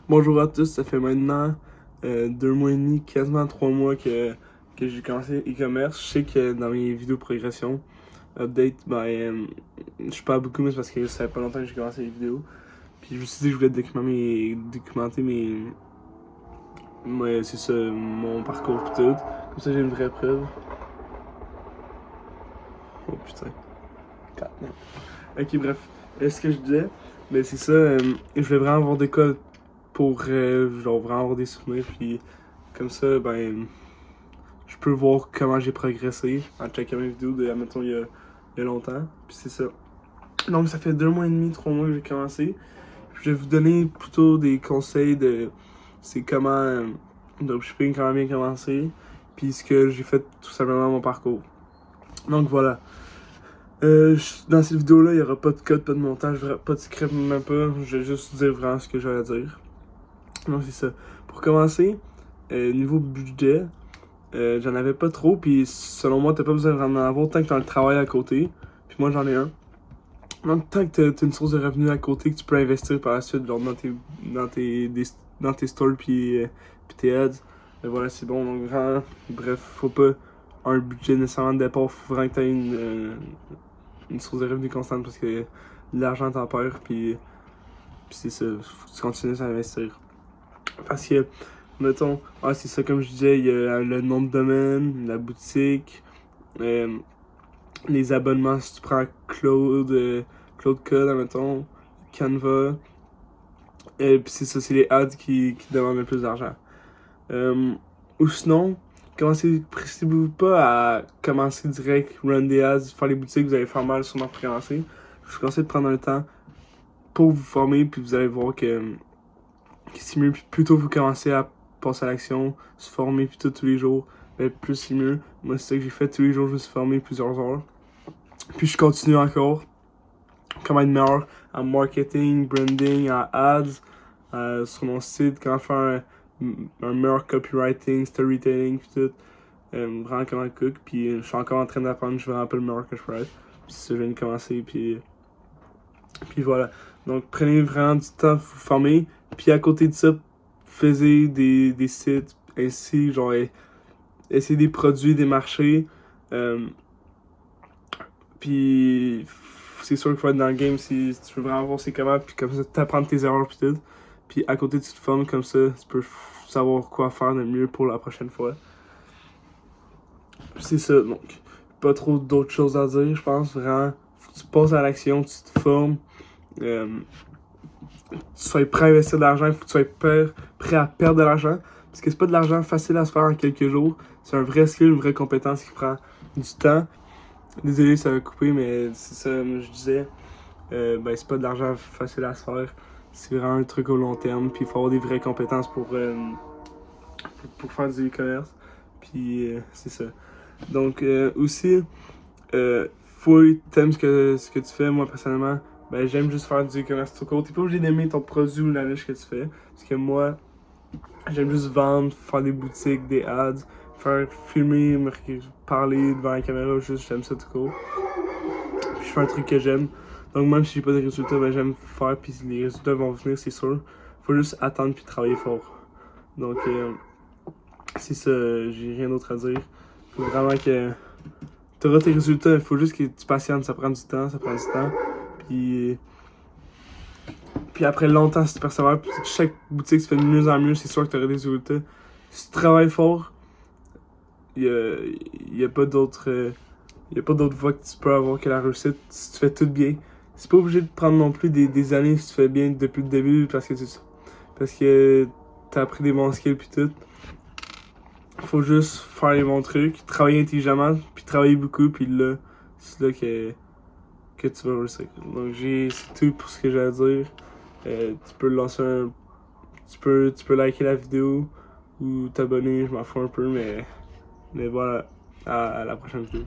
Bonjour à tous, ça fait maintenant 2 mois et demi, quasiment 3 mois que j'ai commencé e-commerce. Je sais que dans mes vidéos progression, update, je parle beaucoup, mais c'est parce que ça fait pas longtemps que j'ai commencé les vidéos. Puis je me suis dit que je voulais documenter c'est ça, mon parcours pis tout. Comme ça j'ai une vraie preuve. Oh putain. Ok, bref. Ce que je disais, c'est ça, je voulais vraiment avoir des cas pour genre vraiment avoir des souvenirs, puis comme ça, je peux voir comment j'ai progressé en checkant mes vidéos de, admettons, il y a longtemps. Puis c'est ça. Donc ça fait 2 mois et demi, 3 mois que j'ai commencé. Je vais vous donner plutôt des conseils de c'est comment dropshipping, comment bien commencer, puis ce que j'ai fait tout simplement mon parcours. Donc voilà. Dans cette vidéo-là, il n'y aura pas de code, pas de montage, pas de script, même pas. Je vais juste dire vraiment ce que j'ai à dire. Donc c'est ça. Pour commencer, niveau budget, j'en avais pas trop, puis selon moi, t'as pas besoin d'en avoir tant que t'as le travail à côté. Puis moi, j'en ai un. Donc, tant que t'as une source de revenus à côté que tu peux investir par la suite, genre dans tes stores puis tes ads, voilà, c'est bon. Donc, vraiment, bref, faut pas un budget nécessairement de départ, faut vraiment que t'aies une source de revenus constante parce que l'argent t'en perd, puis c'est ça, faut que tu continues à investir. Parce que, mettons, c'est ça, comme je disais, il y a le nom de domaine, la boutique, les abonnements, si tu prends Claude Code, mettons, Canva, puis c'est ça, c'est les ads qui demandent le plus d'argent. Ou sinon, précipitez-vous pas à commencer direct, run des ads, faire les boutiques, vous allez faire mal sûrement pour commencer. Je vous conseille de prendre un temps pour vous former, puis vous allez voir que c'est mieux, plus tôt vous commencez à passer à l'action, se former puis tous les jours, plus c'est mieux. Moi c'est ça que j'ai fait tous les jours, je me suis formé plusieurs heures. Puis je continue encore. Comment être meilleur en marketing, branding, en ads, sur mon site, comment faire un meilleur copywriting, storytelling puis tout. Vraiment comment cook, puis je suis encore en train d'apprendre, je suis vraiment pas le meilleur que je peux être. Puis c'est ça, je viens de commencer, puis voilà. Donc prenez vraiment du temps pour vous former. Puis à côté de ça, faisez des sites ainsi, genre essayez des produits, des marchés. Puis c'est sûr qu'il faut être dans le game si tu veux vraiment voir c'est comment, puis comme ça t'apprends tes erreurs puis tout. Puis à côté tu te formes comme ça, tu peux savoir quoi faire de mieux pour la prochaine fois. C'est ça, donc pas trop d'autres choses à dire, je pense vraiment. Faut que tu passes à l'action, tu te formes. Tu sois prêt à investir de l'argent, il faut que tu sois prêt à perdre de l'argent. Parce que c'est pas de l'argent facile à se faire en quelques jours. C'est un vrai skill, une vraie compétence qui prend du temps. Désolé, ça va couper, mais c'est ça, je disais. C'est pas de l'argent facile à se faire. C'est vraiment un truc au long terme. Puis il faut avoir des vraies compétences pour faire du e-commerce. Puis c'est ça. Donc aussi, faut que t'aimes ce que tu fais. Moi personnellement, j'aime juste faire du e-commerce tout court. T'es pas obligé d'aimer ton produit ou la niche que tu fais. Parce que moi, j'aime juste vendre, faire des boutiques, des ads, faire filmer, parler devant la caméra, juste j'aime ça tout court. Puis je fais un truc que j'aime. Donc même si j'ai pas de résultats, j'aime faire, puis les résultats vont venir, c'est sûr. Faut juste attendre puis travailler fort. Donc c'est ça, j'ai rien d'autre à dire. Faut vraiment que t'auras tes résultats, il faut juste que tu patientes, ça prend du temps. Puis après longtemps, si tu persévères, puis chaque boutique se fait de mieux en mieux, c'est sûr que tu auras des résultats. Si tu travailles fort, il y a pas d'autre voie que tu peux avoir que la réussite si tu fais tout bien. C'est pas obligé de prendre non plus des années si tu fais bien depuis le début parce que t'as appris des bons skills puis tout. Faut juste faire les bons trucs, travailler intelligemment, puis travailler beaucoup, puis là, c'est là que tu vas réussir. Donc c'est tout pour ce que j'ai à dire. Tu peux lancer tu peux liker la vidéo ou t'abonner, je m'en fous un peu, mais voilà, à la prochaine vidéo.